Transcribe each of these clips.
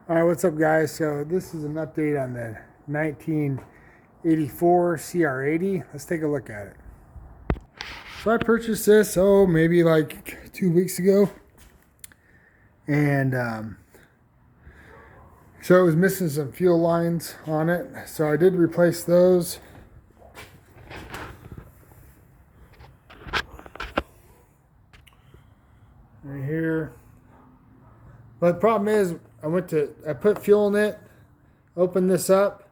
All right, what's up, guys? So this is an update on the 1984 CR80. Let's take a look at it. So I purchased this, maybe like 2 weeks ago. And so it was missing some fuel lines on it. So I did replace those. Right here. But the problem is, I put fuel in it, opened this up,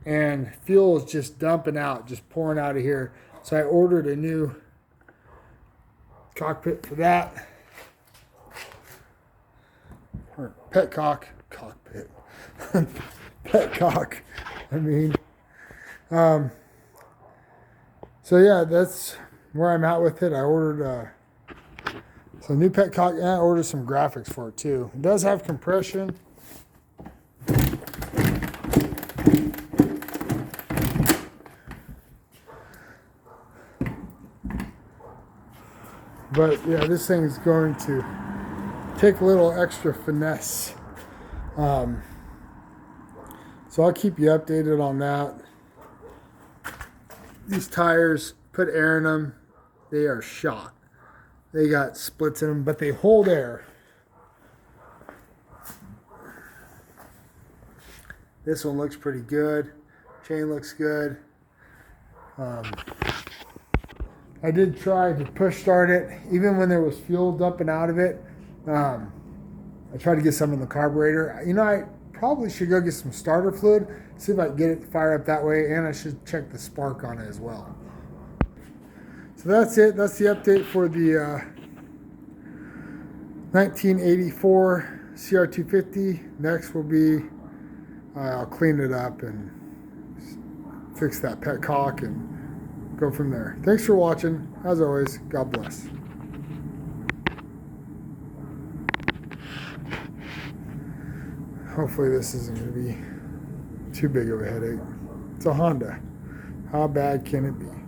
and fuel is just dumping out, just pouring out of here. So I ordered a new cockpit for that. Or petcock, cockpit. Petcock, I mean. So yeah, that's where I'm at with it. I ordered so new petcock, and I ordered some graphics for it too. It does have compression. But yeah, this thing's going to take a little extra finesse. So I'll keep you updated on that. These tires, put air in them, they are shot. They got splits in them, but they hold air. This one looks pretty good. Chain looks good. I did try to push start it, even when there was fuel dumping out of it. I tried to get some in the carburetor. You know, I probably should go get some starter fluid, see if I can get it to fire up that way, and I should check the spark on it as well. So that's it. That's the update for the 1984 CR250. Next will be, I'll clean it up and fix that petcock and go from there. Thanks for watching. As always, God bless. Hopefully this isn't going to be too big of a headache. It's a Honda. How bad can it be?